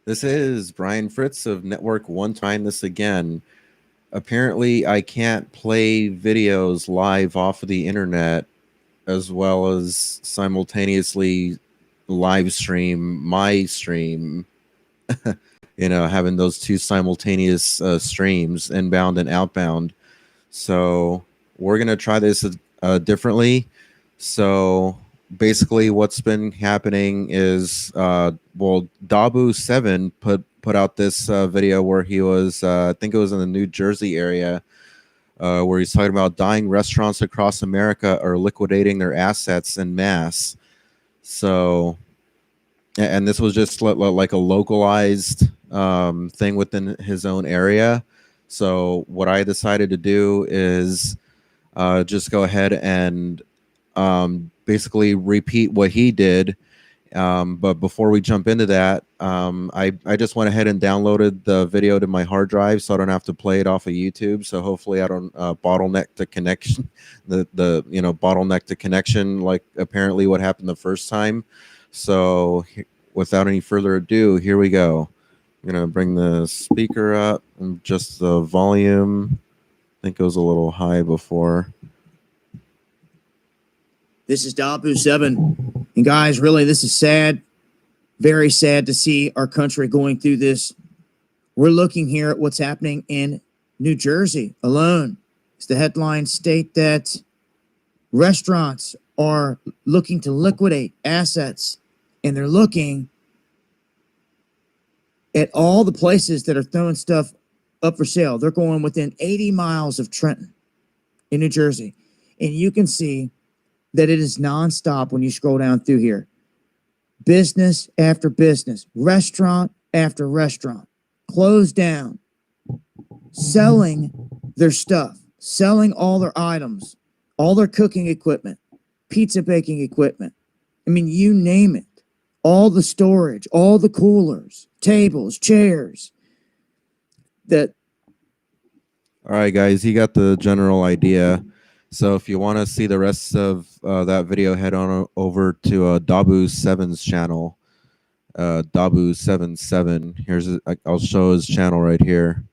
This is Brian Fritz of Network One. Trying this again. Apparently, I can't play videos live off of the internet as well as simultaneously live stream my stream. Having those two simultaneous streams, inbound and outbound. So we're gonna try this differently. So basically, what's been happening is, Dabu7 put out this video where he was, I think it was in the New Jersey area, where he's talking about dying restaurants across America are liquidating their assets en masse. So, and this was just like a localized thing within his own area. So what I decided to do is just go ahead and basically repeat what he did. But before we jump into that, I just went ahead and downloaded the video to my hard drive, so I don't have to play it off of YouTube. So hopefully I don't bottleneck the connection, the bottleneck the connection like apparently what happened the first time. So without any further ado, here we go. I'm gonna bring the speaker up and just the volume. I think it was a little high before. This is Dabu7. And guys, really, this is sad. Very sad to see our country going through this. We're looking here at what's happening in New Jersey alone. It's the headline state that restaurants are looking to liquidate assets, and they're looking at all the places that are throwing stuff up for sale. They're going within 80 miles of Trenton in New Jersey. And you can see that it is nonstop when you scroll down through here. Business after business, restaurant after restaurant, closed down, selling their stuff, selling all their items, all their cooking equipment, pizza baking equipment. I mean, you name it. All the storage, all the coolers, tables, chairs. All right, guys, you got the general idea. So if you want to see the rest of that video, head on over to Dabu7's channel, Dabu77. I'll show his channel right here,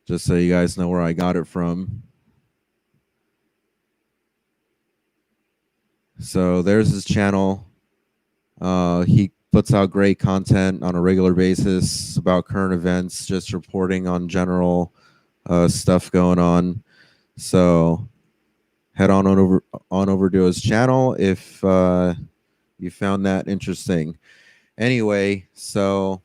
just so you guys know where I got it from. So there's his channel. He puts out great content on a regular basis about current events, just reporting on general stuff going on. So head on over to his channel if you found that interesting. Anyway, so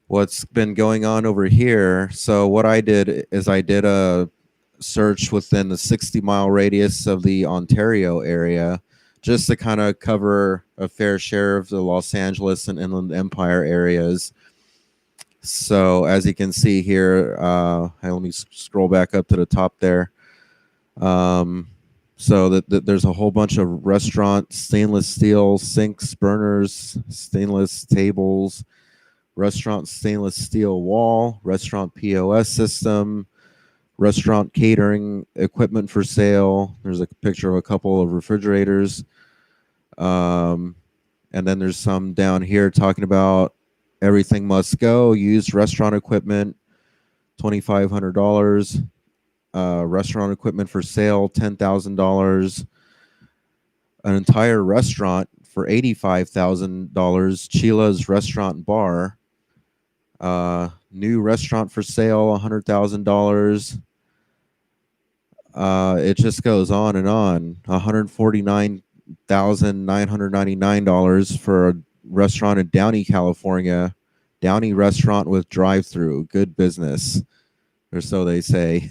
what's been going on over here? So what I did is I did a search within the 60-mile radius of the Ontario area, just to kind of cover a fair share of the Los Angeles and Inland Empire areas. So as you can see here, let me scroll back up to the top there. So that there's a whole bunch of restaurant stainless steel sinks, burners, stainless tables, restaurant stainless steel wall, restaurant POS system, restaurant catering equipment for sale. There's a picture of a couple of refrigerators. And then there's some down here talking about everything must go, used restaurant equipment, $2,500. Restaurant equipment for sale, $10,000. An entire restaurant for $85,000. Chila's Restaurant and Bar. New restaurant for sale, $100,000. It just goes on and on. $149,999 for a restaurant in Downey, California. Downey restaurant with drive-through. Good business, or so they say.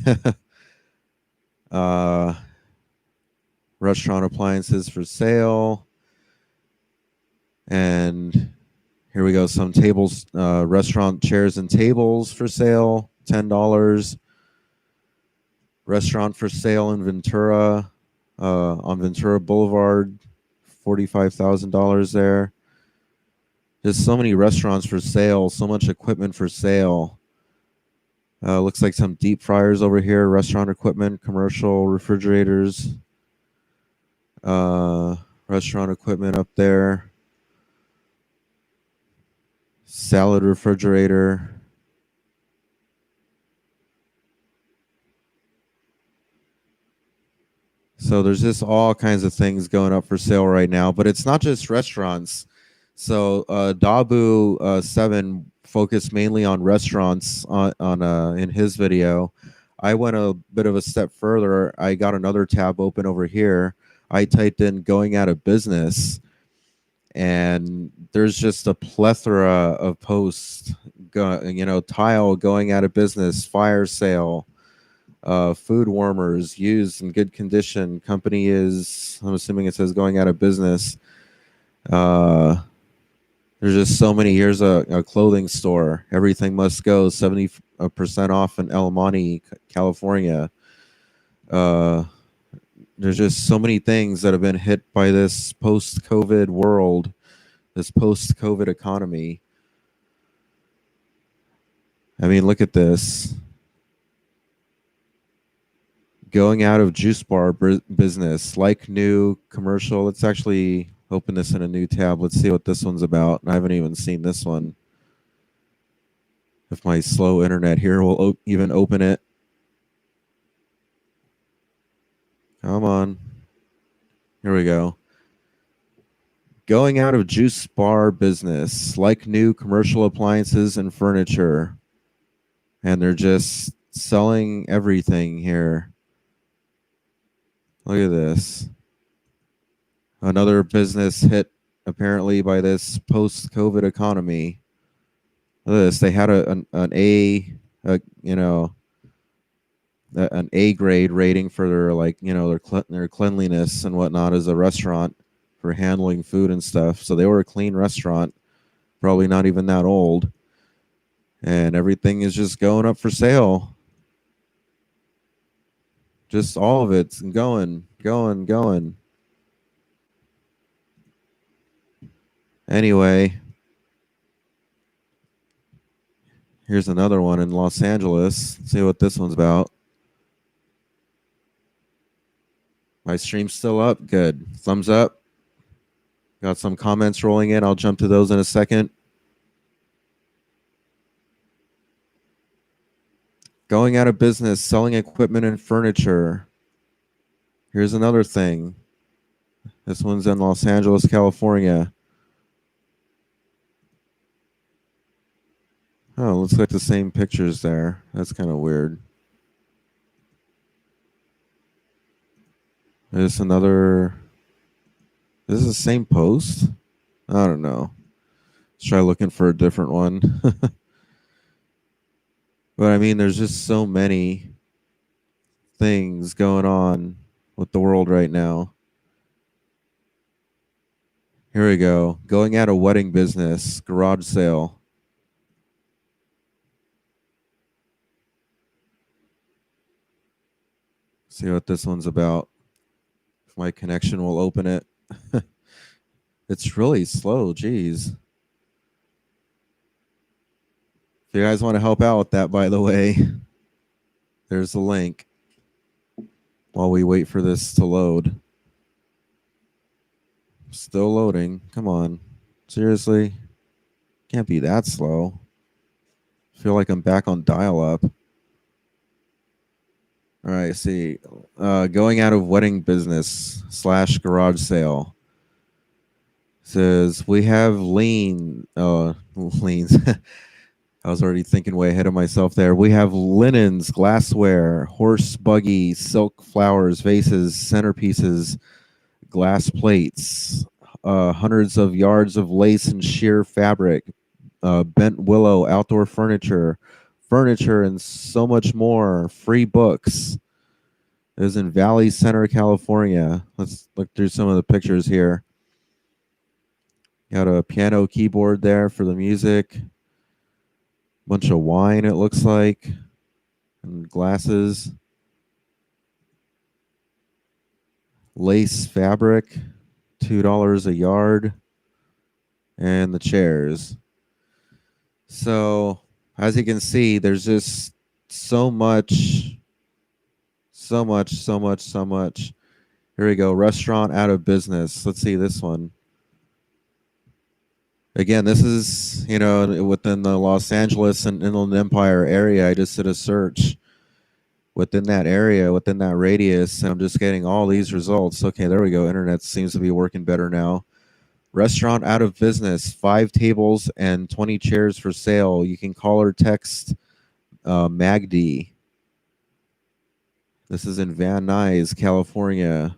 Restaurant appliances for sale. And here we go. Some tables, restaurant chairs and tables for sale, $10. Restaurant for sale in Ventura, on Ventura Boulevard, $45,000 there. There's so many restaurants for sale, so much equipment for sale. Looks like some deep fryers over here, restaurant equipment, commercial salad refrigerator. So there's just all kinds of things going up for sale right now, but it's not just restaurants. So Dabu 7 focused mainly on restaurants on in his video. I went a bit of a step further. I got another tab open over here. I typed in going out of business, and there's just a plethora of posts. Tile going out of business, fire sale, food warmers used in good condition. Company is, I'm assuming it says going out of business. Uh, there's just so many. Here's a clothing store. Everything must go. 70% off in El Monte, California. Uh, there's just so many things that have been hit by this post-COVID world, this post-COVID economy. I mean, look at this. Going out of juice bar business, like new commercial. Let's actually open this in a new tab. Let's see what this one's about. I haven't even seen this one. If my slow internet here will even open it. Come on. Here we go. Going out of juice bar business, like new commercial appliances and furniture. And they're just selling everything here. Look at this. Another business hit apparently by this post-COVID economy. Look at this. They had an A grade rating for their cleanliness and whatnot as a restaurant for handling food and stuff. So they were a clean restaurant, probably not even that old. And everything is just going up for sale. Just all of it's going. Anyway, here's another one in Los Angeles. Let's see what this one's about. My stream's still up. Good. Thumbs up. Got some comments rolling in. I'll jump to those in a second. Going out of business, selling equipment and furniture. Here's another thing. This one's in Los Angeles, California. Oh, looks like the same pictures there. That's kind of weird. There's another. This is the same post? I don't know. Let's try looking for a different one. But I mean, there's just so many things going on with the world right now. Here we go. Going out of wedding business, garage sale. See what this one's about. If my connection will open it. It's really slow. Geez. If you guys want to help out with that, by the way, there's the link while we wait for this to load. Still loading. Come on. Seriously? Can't be that slow. I feel like I'm back on dial-up. All right, see. Going out of wedding business / garage sale. Says, we have liens. I was already thinking way ahead of myself there. We have linens, glassware, horse buggy, silk flowers, vases, centerpieces, glass plates, hundreds of yards of lace and sheer fabric, bent willow, outdoor furniture, and so much more. Free books. It is in Valley Center, California. Let's look through some of the pictures here. Got a piano keyboard there for the music. Bunch of wine, it looks like, and glasses. Lace fabric, $2 a yard, and the chairs. So, as you can see, there's just so much. Here we go. Restaurant out of business. Let's see this one. Again, this is, within the Los Angeles and Inland Empire area. I just did a search within that area, within that radius, and I'm just getting all these results. Okay, there we go. Internet seems to be working better now. Restaurant out of business, 5 tables and 20 chairs for sale. You can call or text Magdi. This is in Van Nuys, California.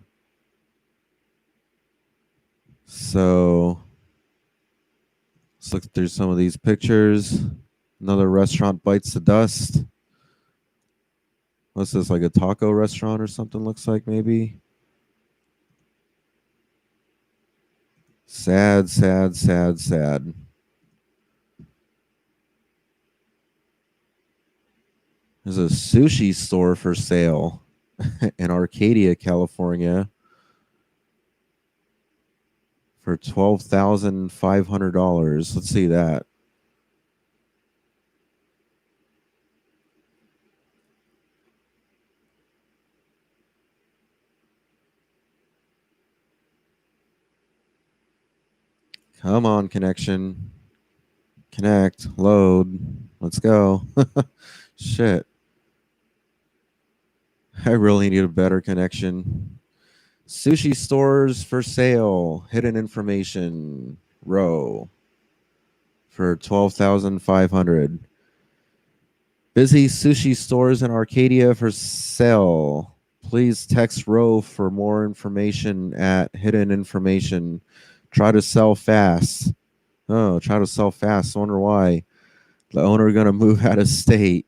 So let's look through some of these pictures. Another restaurant bites the dust. What's this, like a taco restaurant or something? Looks like maybe. Sad, sad, sad, sad. There's a sushi store for sale in Arcadia, California for $12,500. Let's see that. Come on, connection. Connect, load. Let's go. Shit. I really need a better connection. Sushi stores for sale. Hidden information. Row. For $12,500. Busy sushi stores in Arcadia for sale. Please text row for more information at hidden information. Try to sell fast. Oh, try to sell fast. I wonder why. The owner going to move out of state.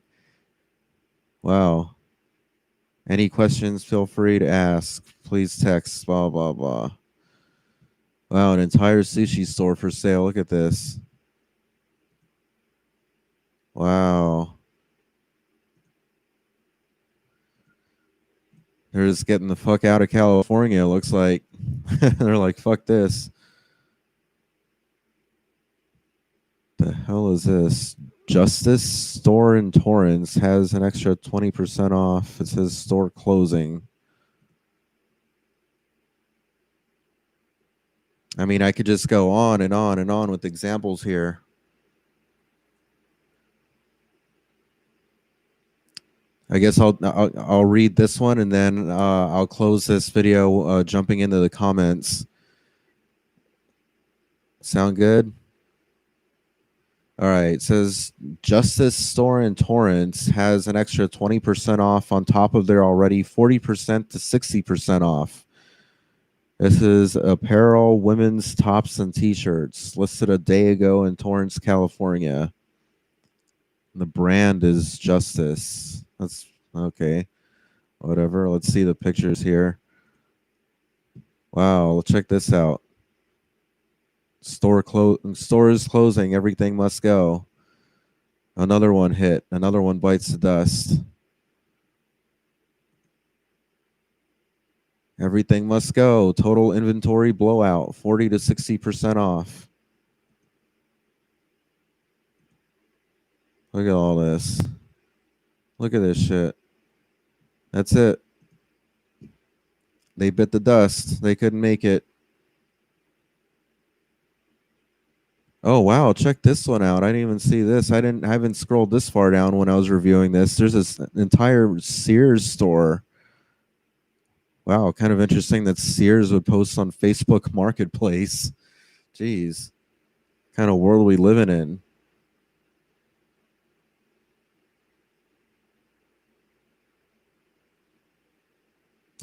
Wow. Any questions, feel free to ask. Please text, blah, blah, blah. Wow, an entire sushi store for sale. Look at this. Wow. They're just getting the fuck out of California, it looks like. They're like, fuck this. The hell is this? Justice Store in Torrance has an extra 20% off. It says store closing. I mean, I could just go on and on and on with examples here. I guess I'll read this one and then I'll close this video jumping into the comments. Sound good? All right. It says Justice Store in Torrance has an extra 20% off on top of their already 40% to 60% off. This is apparel, women's tops, and t-shirts listed a day ago in Torrance, California. The brand is Justice. That's okay. Whatever. Let's see the pictures here. Wow. Check this out. Store is closing. Everything must go. Another one hit. Another one bites the dust. Everything must go. Total inventory blowout. 40 to 60% off. Look at all this. Look at this shit. That's it. They bit the dust. They couldn't make it. Oh wow, check this one out. I didn't even see this. I haven't scrolled this far down when I was reviewing this. There's this entire Sears store. Wow, kind of interesting that Sears would post on Facebook Marketplace. Jeez. Kind of world we living in.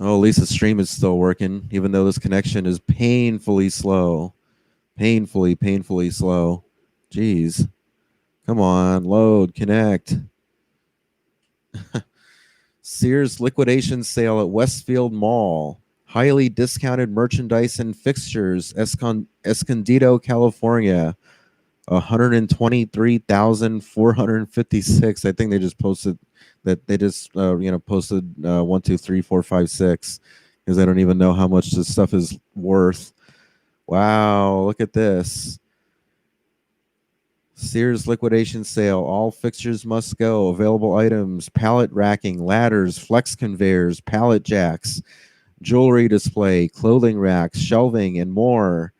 Oh, at least the stream is still working, even though this connection is painfully slow. Painfully slow. Jeez. Come on, load, connect. Sears liquidation sale at Westfield Mall. Highly discounted merchandise and fixtures. Escondido, California. 123,456. I think they just posted that they just posted 1, 2, 3, 4, 5, 6 because I don't even know how much this stuff is worth. Wow, look at this. Sears liquidation sale. All fixtures must go. Available items: pallet racking, ladders, flex conveyors, pallet jacks, jewelry display, clothing racks, shelving, and more.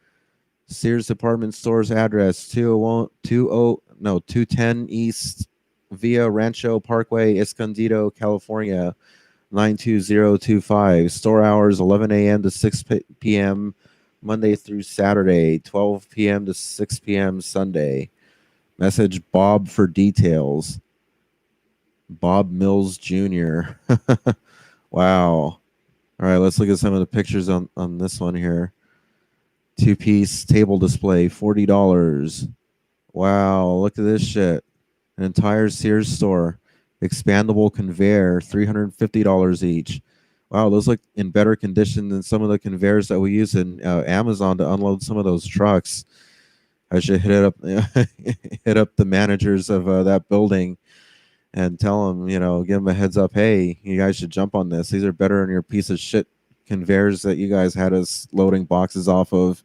Sears department store's address 210 East Via Rancho Parkway, Escondido, California 92025. Store hours 11 a.m. to 6 p.m. Monday through Saturday, 12 p.m. to 6 p.m. Sunday. Message Bob for details. Bob Mills Jr. Wow. All right, let's look at some of the pictures on this one here. Two-piece table display, $40. Wow, look at this shit. An entire Sears store. Expandable conveyor, $350 each. Wow, those look in better condition than some of the conveyors that we use in Amazon to unload some of those trucks. I should hit up hit up the managers of that building and tell them, give them a heads up. Hey, you guys should jump on this. These are better than your piece of shit conveyors that you guys had us loading boxes off of.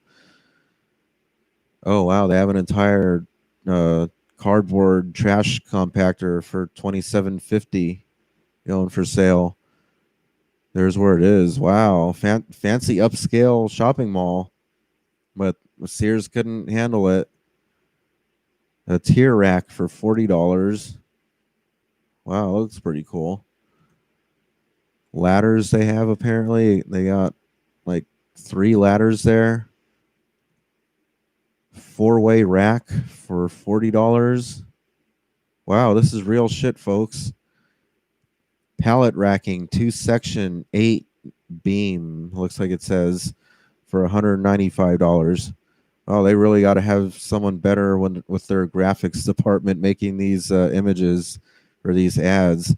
Oh wow, they have an entire cardboard trash compactor for $27.50 going for sale. There's where it is. Wow, fancy upscale shopping mall, but Sears couldn't handle it. A tier rack for $40. Wow, looks pretty cool. Ladders they have apparently. They got like 3 ladders there. 4-way rack for $40. Wow, this is real shit, folks. Pallet racking, 2-section, 8 beam, looks like it says, for $195. Oh, they really got to have someone better with their graphics department making these images for these ads.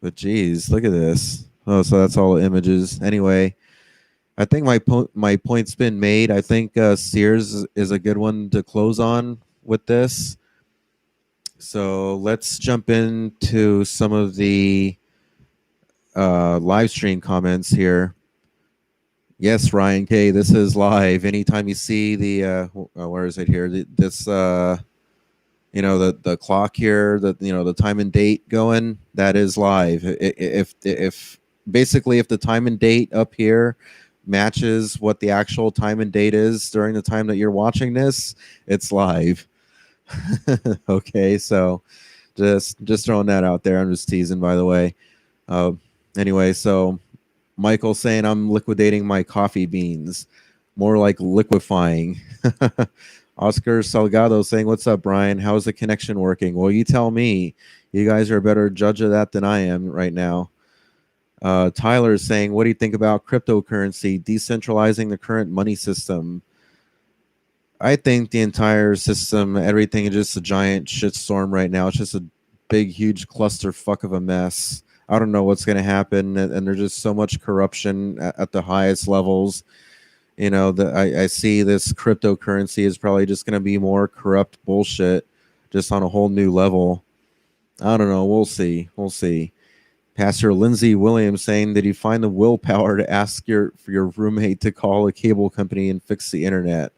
But geez, look at this. Oh, so that's all the images. Anyway, I think my point's been made. I think Sears is a good one to close on with this. So let's jump into some of the live stream comments here. Yes, Ryan K, this is live. Anytime you see the where is it here? This the clock here, the time and date going, that is live. If basically if the time and date up here matches what the actual time and date is during the time that you're watching this, it's live. Okay, so just throwing that out there. I'm just teasing, by the way. Anyway, so Michael saying I'm liquidating my coffee beans, more like liquefying. Oscar Salgado saying, what's up, Brian? How's the connection working? Well, you tell me. You guys are a better judge of that than I am right now. Tyler is saying, what do you think about cryptocurrency decentralizing the current money system? I think the entire system, everything is just a giant shitstorm right now. It's just a big, huge clusterfuck of a mess. I don't know what's going to happen, and there's just so much corruption at the highest levels. I see this cryptocurrency is probably just going to be more corrupt bullshit, just on a whole new level. I don't know. We'll see. Pastor Lindsey Williams saying, did you find the willpower to ask for your roommate to call a cable company and fix the internet?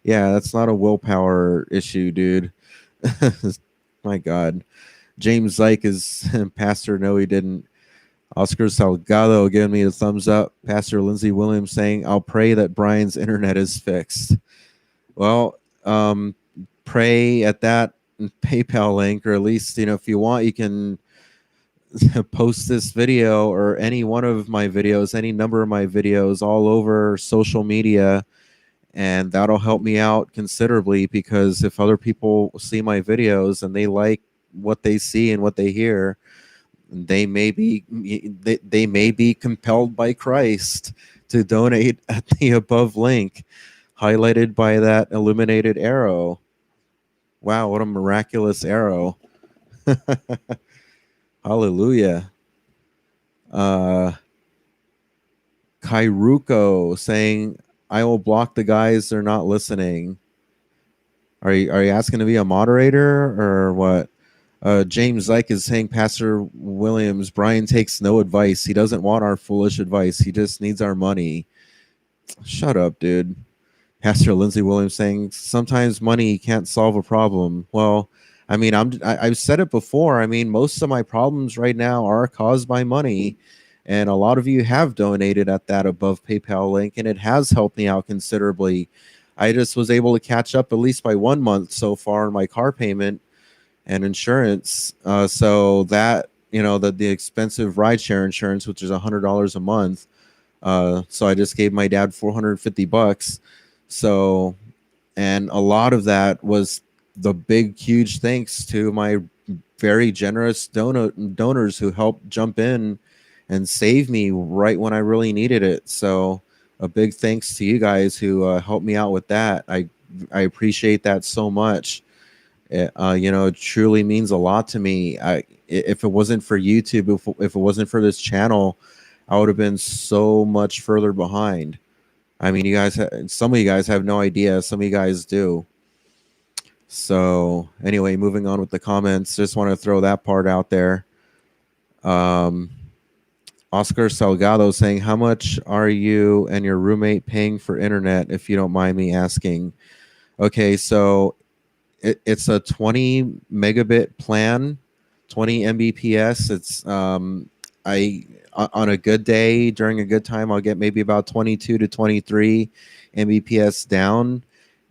Yeah, that's not a willpower issue, dude. My God. James Zyke is Pastor. No, he didn't. Oscar Salgado giving me a thumbs up. Pastor Lindsey Williams saying, I'll pray that Brian's internet is fixed. Well, pray at that PayPal link, or at least, if you want, you can post this video or any one of my videos, any number of my videos all over social media, and that'll help me out considerably, because if other people see my videos and they like what they see and what they hear, they may be compelled by Christ to donate at the above link highlighted by that illuminated arrow. Wow, what a miraculous arrow. Hallelujah. Kairuko saying, I will block the guys, they're not listening. Are you asking to be a moderator or what? James Zyke is saying, Pastor Williams, Brian takes no advice. He doesn't want our foolish advice. He just needs our money. Shut up, dude. Pastor Lindsey Williams saying, sometimes money can't solve a problem. Well, I mean, I've said it before. I mean, most of my problems right now are caused by money. And a lot of you have donated at that above PayPal link, and it has helped me out considerably. I just was able to catch up at least by 1 month so far on my car payment and insurance. So that, the expensive rideshare insurance, which is $100 a month. So I just gave my dad 450 bucks. So, and a lot of that was the big, huge thanks to my very generous donors who helped jump in and save me right when I really needed it. So a big thanks to you guys who helped me out with that. I appreciate that so much. It truly means a lot to me. If it wasn't for YouTube, if it wasn't for this channel, I would have been so much further behind. I mean, some of you guys have no idea. Some of you guys do. So anyway, moving on with the comments. Just want to throw that part out there. Um, Oscar Salgado saying, "How much are you and your roommate paying for internet, if you don't mind me asking?" Okay, so it's a 20 megabit plan, 20 Mbps. It's I on a good day, during a good time, I'll get maybe about 22 to 23 Mbps down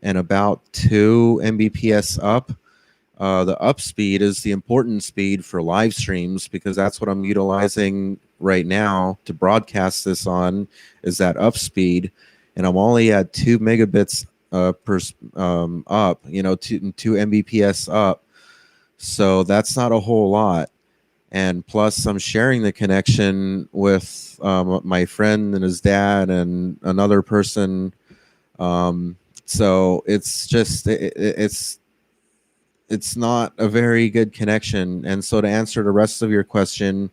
and about 2 Mbps up. The up speed is the important speed for live streams, because that's what I'm utilizing right now to broadcast this on, is that up speed. And I'm only at 2 megabits per up, 2 Mbps up. So that's not a whole lot. And plus, I'm sharing the connection with my friend and his dad and another person. So it's just it's not a very good connection. And so to answer the rest of your question,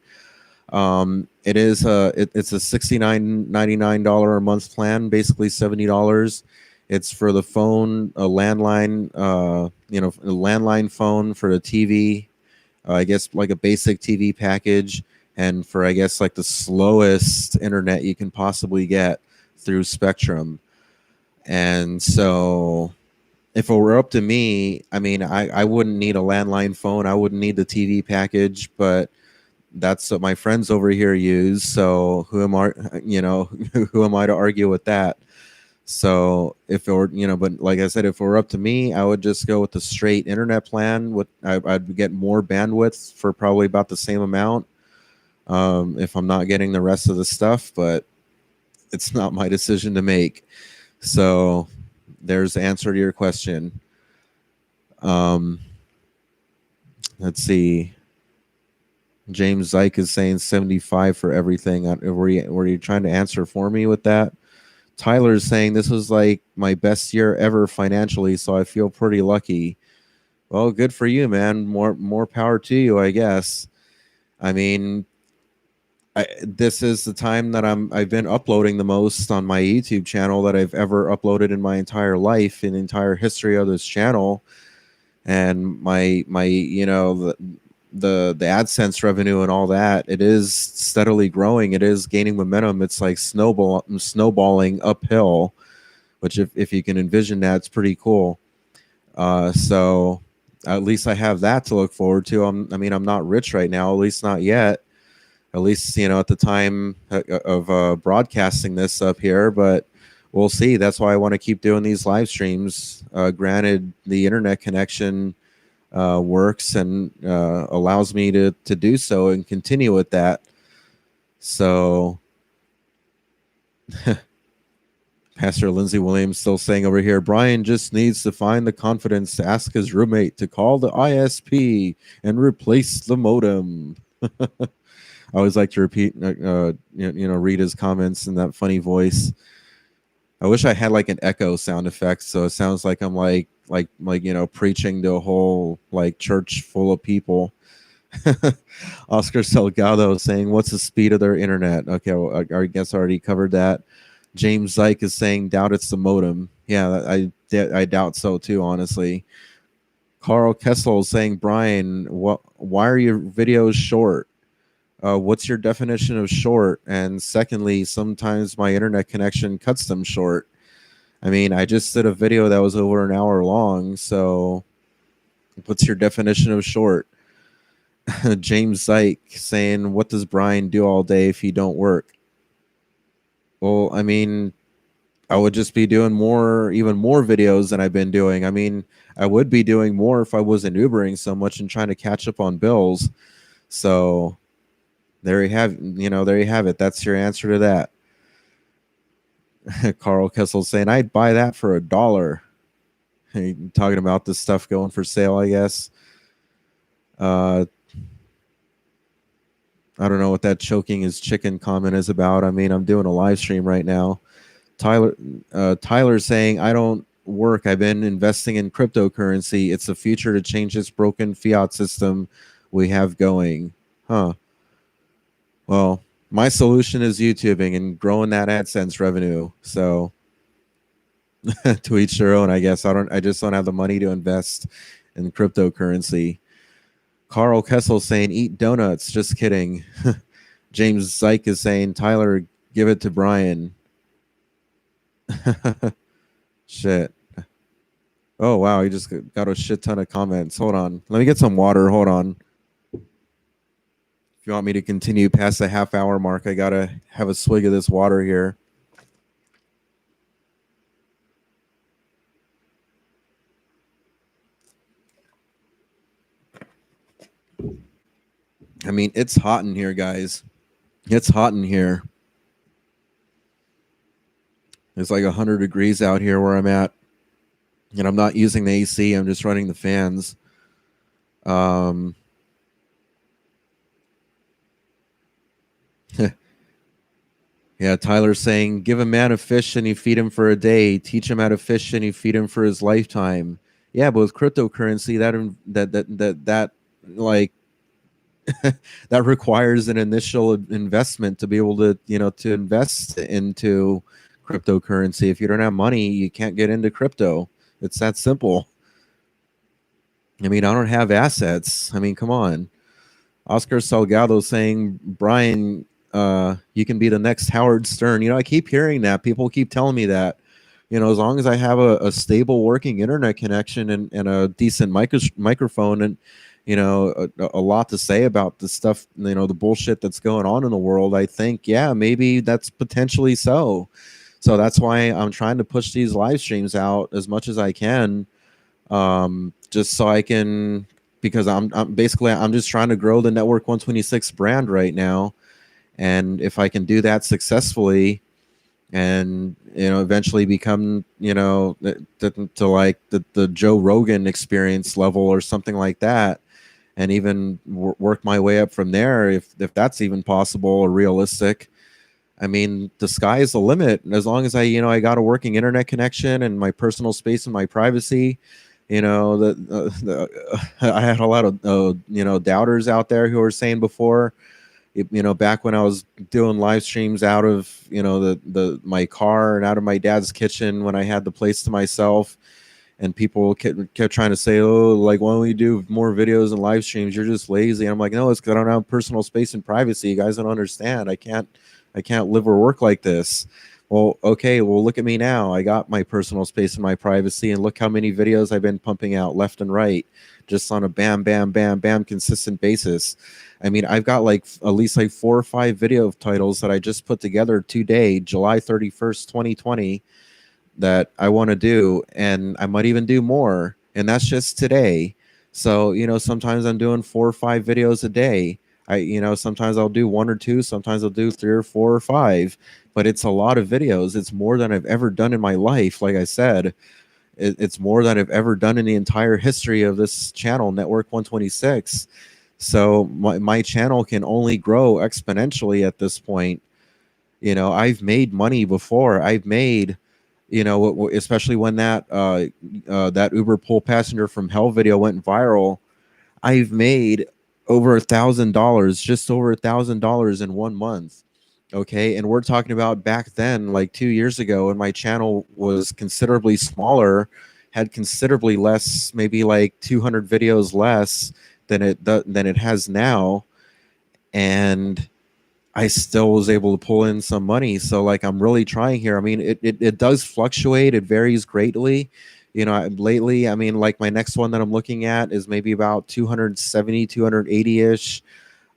it's a $69.99 a month plan, basically $70. It's for the phone, a landline, a landline phone, for the TV, I guess like a basic TV package, and for, I guess, like the slowest internet you can possibly get through Spectrum. And so if it were up to me, I mean, I wouldn't need a landline phone. I wouldn't need the TV package, but that's what my friends over here use. So who am I, who am I to argue with that? So if it were, but like I said, if it were up to me, I would just go with the straight internet plan. I'd get more bandwidth for probably about the same amount, if I'm not getting the rest of the stuff. But it's not my decision to make. So there's the answer to your question. Let's see. James Zyke is saying 75 for everything. Were you trying to answer for me with that? Tyler's saying this was like my best year ever financially, so I feel pretty lucky. Well, good for you, man. More power to you, I guess. I mean, this is the time that I've been uploading the most on my YouTube channel that I've ever uploaded in my entire life, in the entire history of this channel. And my the AdSense revenue and all that, it is steadily growing. It is gaining momentum. It's like snowballing uphill, which if you can envision that, it's pretty cool. So at least I have that to look forward to. I'm not rich right now, at least not yet. At least, at the time of broadcasting this up here, but we'll see. That's why I want to keep doing these live streams. Granted, the internet connection works and allows me to do so and continue with that. So Pastor Lindsey Williams still saying over here, Brian just needs to find the confidence to ask his roommate to call the ISP and replace the modem. I always like to repeat, read his comments in that funny voice. I wish I had like an echo sound effect, so it sounds like I'm like preaching to a whole like church full of people. Oscar Salgado saying, "What's the speed of their internet?" Okay, well, I guess I already covered that. James Zyke is saying, "Doubt it's the modem." Yeah, I doubt so too, honestly. Carl Kessel is saying, "Brian, why are your videos short? What's your definition of short? And secondly, sometimes my internet connection cuts them short." I mean, I just did a video that was over an hour long, so what's your definition of short? James Zyke saying, "What does Brian do all day if he don't work?" Well, I mean, I would just be doing even more videos than I've been doing. I mean, I would be doing more if I wasn't Ubering so much and trying to catch up on bills. So there you have, there you have it. That's your answer to that. Carl Kessel saying, I'd buy that for $1. Talking about this stuff going for sale, I guess. I don't know what that choking his chicken comment is about. I mean, I'm doing a live stream right now. Tyler's saying, I don't work. I've been investing in cryptocurrency. It's the future to change this broken fiat system we have going. Huh. Well, my solution is YouTubing and growing that AdSense revenue. So to each their own, I guess. I just don't have the money to invest in cryptocurrency. Carl Kessel saying, eat donuts. Just kidding. James Zyke is saying, Tyler, give it to Brian. Shit. Oh, wow. He just got a shit ton of comments. Hold on. Let me get some water. Hold on. If you want me to continue past the half-hour mark, I got to have a swig of this water here. I mean, it's hot in here, guys. It's hot in here. It's like 100 degrees out here where I'm at. And I'm not using the AC. I'm just running the fans. Yeah, Tyler's saying, give a man a fish and you feed him for a day. Teach him how to fish and you feed him for his lifetime. Yeah, but with cryptocurrency, that like that requires an initial investment to be able to, to invest into cryptocurrency. If you don't have money, you can't get into crypto. It's that simple. I mean, I don't have assets. I mean, come on. Oscar Salgado saying, Brian, you can be the next Howard Stern. I keep hearing that. People keep telling me that. As long as I have a stable working internet connection and a decent microphone and, a lot to say about the stuff, the bullshit that's going on in the world, I think, yeah, maybe that's potentially so. So that's why I'm trying to push these live streams out as much as I can, just so I can, because I'm just trying to grow the Network 126 brand right now. And if I can do that successfully and, eventually become, to like the Joe Rogan experience level or something like that, and even work my way up from there, if that's even possible or realistic. I mean, the sky is the limit. And as long as I got a working internet connection and my personal space and my privacy, I had a lot of, doubters out there who were saying before, back when I was doing live streams out of, my car and out of my dad's kitchen when I had the place to myself, and people kept trying to say, oh, like, why don't we do more videos and live streams? You're just lazy. And I'm like, no, it's because I don't have personal space and privacy. You guys don't understand. I can't live or work like this. Well, okay, well, look at me now. I got my personal space and my privacy, and look how many videos I've been pumping out left and right, just on a bam, bam, bam, bam consistent basis. I mean, I've got like at least like 4 or 5 video titles that I just put together today, July 31st, 2020, that I want to do, and I might even do more, and that's just today. So, sometimes I'm doing 4 or 5 videos a day. Sometimes I'll do 1 or 2, sometimes I'll do 3 or 4 or 5, but it's a lot of videos. It's more than I've ever done in my life. Like I said, it's more than I've ever done in the entire history of this channel, Network 126. So my channel can only grow exponentially at this point. I've made money before. I've made, especially when that Uber Pool Passenger from Hell video went viral, I've made over $1,000, just over $1,000 in 1 month. Okay. And we're talking about back then, like 2 years ago, and my channel was considerably smaller, had considerably less, maybe like 200 videos less than it has now. And I still was able to pull in some money. So like, I'm really trying here. I mean, it does fluctuate. It varies greatly. Lately, I mean, like my next one that I'm looking at is maybe about 270, 280-ish.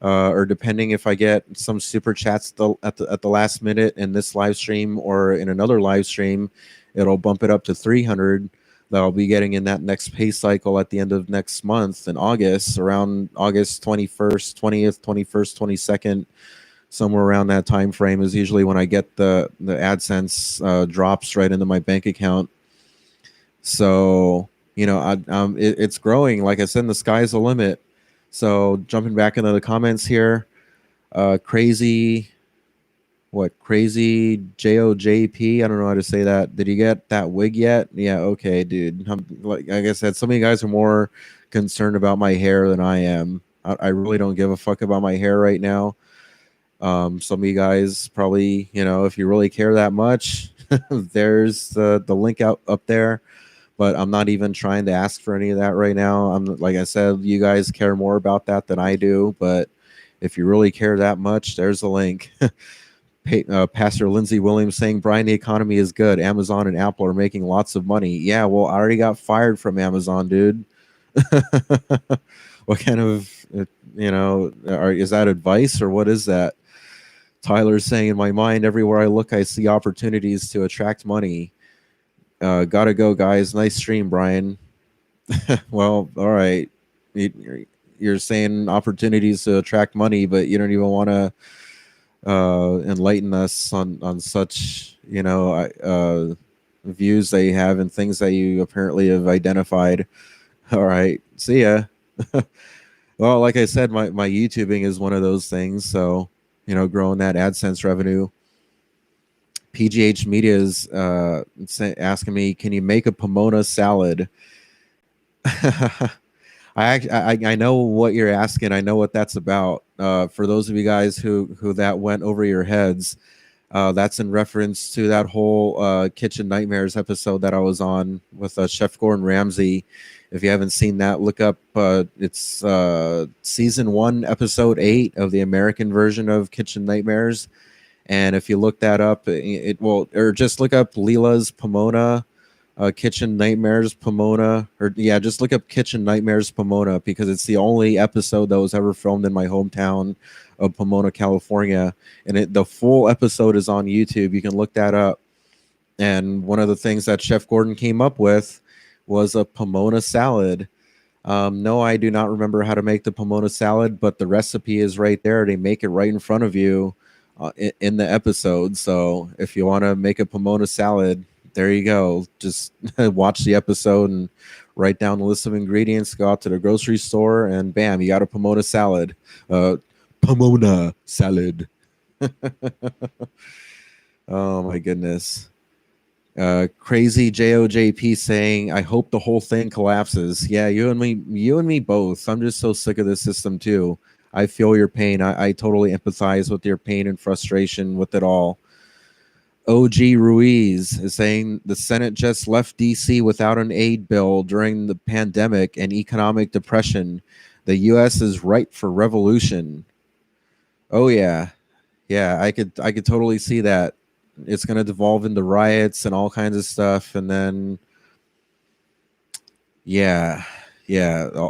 or depending if I get some super chats at the last minute in this live stream or in another live stream, it'll bump it up to 300 that I'll be getting in that next pay cycle at the end of next month in August, around August 21st, 20th, 21st, 22nd, somewhere around that time frame is usually when I get the AdSense drops right into my bank account. So, it's growing. Like I said, the sky's the limit. So jumping back into the comments here, crazy JOJP. I don't know how to say that. Did you get that wig yet? Yeah, okay, dude. Like I said, some of you guys are more concerned about my hair than I am. I really don't give a fuck about my hair right now. Some of you guys probably, if you really care that much, there's the link up there. But I'm not even trying to ask for any of that right now. I'm like I said, you guys care more about that than I do. But if you really care that much, there's the link. Pastor Lindsay Williams saying, Brian, the economy is good. Amazon and Apple are making lots of money. Yeah, well, I already got fired from Amazon, dude. What kind of, is that advice or what is that? Tyler's saying, in my mind, everywhere I look, I see opportunities to attract money. Gotta go, guys. Nice stream, Brian. Well, all right. You're saying opportunities to attract money, but you don't even want to enlighten us on such views that you have and things that you apparently have identified. All right, see ya. Well, like I said, my YouTubing is one of those things. So growing that AdSense revenue. PGH Media is asking me, can you make a Pomona salad? I know what you're asking. I know what that's about. For those of you guys who that went over your heads, that's in reference to that whole Kitchen Nightmares episode that I was on with Chef Gordon Ramsay. If you haven't seen that, look up. It's season 1, episode 8 of the American version of Kitchen Nightmares. And if you look that up, it will, or just look up Leela's Pomona. Kitchen Nightmares Pomona, just look up Kitchen Nightmares Pomona because it's the only episode that was ever filmed in my hometown of Pomona, California, and the full episode is on YouTube. You can look that up. And one of the things that Chef Gordon came up with was a Pomona salad. No, I do not remember how to make the Pomona salad, but the recipe is right there. They make it right in front of you in the episode. So if you want to make a Pomona salad, there you go. Just watch the episode and write down the list of ingredients, go out to the grocery store, and bam, you got a Pomona salad. Pomona salad. Oh my goodness. Crazy JOJP saying, I hope the whole thing collapses. Yeah, you and me both. I'm just so sick of this system too. I feel your pain. I totally empathize with your pain and frustration with it all. OG Ruiz is saying the Senate just left DC without an aid bill during the pandemic and economic depression. The U.S. is ripe for revolution. Oh yeah, I could totally see that. It's going to devolve into riots and all kinds of stuff, and then yeah,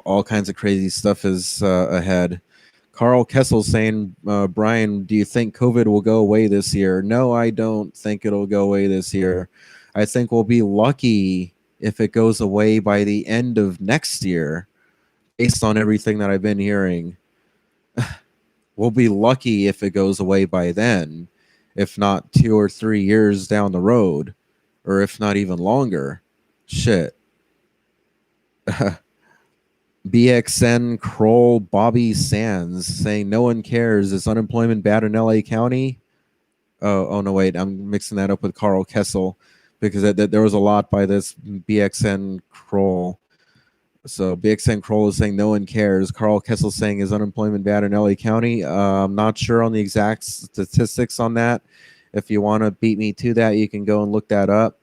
all kinds of crazy stuff is ahead. Carl Kessel saying, Brian, do you think COVID will go away this year? No, I don't think it'll go away this year. I think we'll be lucky if it goes away by the end of next year, based on everything that I've been hearing. We'll be lucky if it goes away by then, if not 2 or 3 years down the road, or if not even longer. Shit. BXN Kroll Bobby Sands saying no one cares. Is unemployment bad in LA County? Oh no, wait, I'm mixing that up with Carl Kessel because there was a lot by this BXN Kroll. So BXN Kroll is saying no one cares. Carl Kessel saying is unemployment bad in LA County? I'm not sure on the exact statistics on that. If you want to beat me to that, you can go and look that up.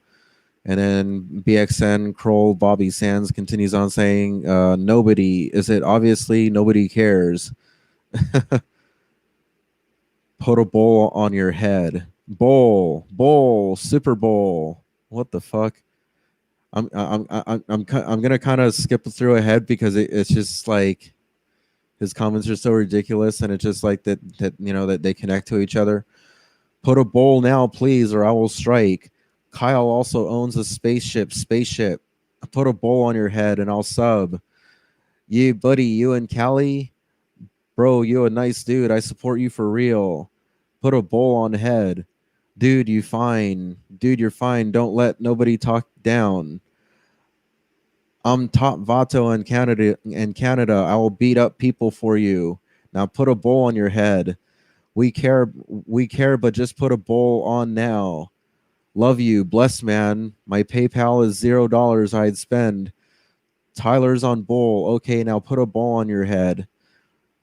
And then BXN Kroll Bobby Sands continues on saying, nobody, is it obviously nobody cares? Put a bowl on your head. Bowl, Super Bowl. What the fuck? I'm gonna kind of skip through ahead because it's just like His comments are so ridiculous, and it's just like that that they connect to each other. Put a bowl now, please, or I will strike. Kyle also owns a spaceship. Spaceship. Put a bowl on your head, and I'll sub. You, buddy, you and Callie, bro, you a nice dude. I support you for real. Put a bowl on head. Dude, you fine. Dude, you're fine. Don't let nobody talk down. I'm top Vato in Canada. In Canada, I will beat up people for you. Now put a bowl on your head. We care, but just put a bowl on now. Love you, bless man. My PayPal is $0 I'd spend. Tyler's on bowl. Okay, now put a bowl on your head.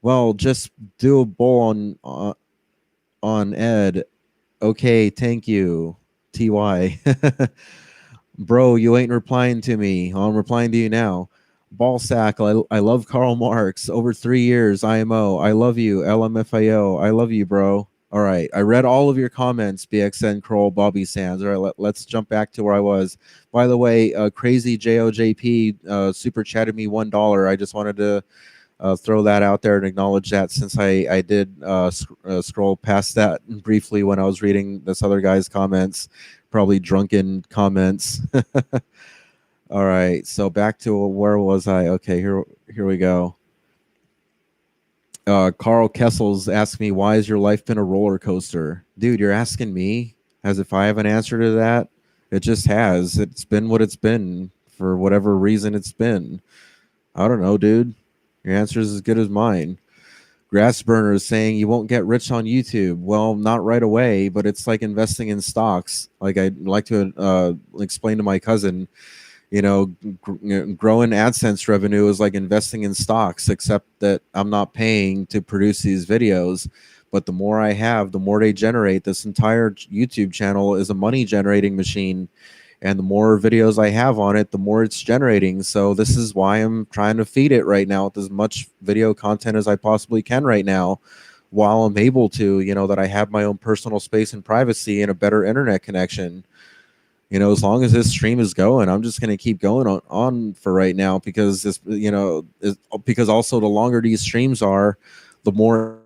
Well, just do a bowl on Ed. Okay, thank you. TY. Bro, you ain't replying to me. I'm replying to you now. Ballsack, I love Karl Marx. Over 3 years, IMO. I love you. LMFAO. I love you, bro. All right. I read all of your comments, BXN Kroll, Bobby Sands. All right, let's jump back to where I was. By the way, crazy JOJP super chatted me $1. I just wanted to throw that out there and acknowledge that, since I did scroll past that briefly when I was reading this other guy's comments, probably drunken comments. All right, so back to where was I? Okay, here we go. Carl Kessel's asked me, why has your life been a roller coaster? Dude, you're asking me as if I have an answer to that. It just has. It's been what it's been for whatever reason it's been. I don't know, dude. Your answer is as good as mine. Grassburner is saying you won't get rich on YouTube. Well, not right away, but it's like investing in stocks. Like I like to explain to my cousin, growing AdSense revenue is like investing in stocks, except that I'm not paying to produce these videos. But the more I have, the more they generate. This entire YouTube channel is a money generating machine. And the more videos I have on it, the more it's generating. So this is why I'm trying to feed it right now with as much video content as I possibly can right now, while I'm able to, that I have my own personal space and privacy and a better internet connection. As long as this stream is going, I'm just going to keep going on for right now, because because also the longer these streams are, the more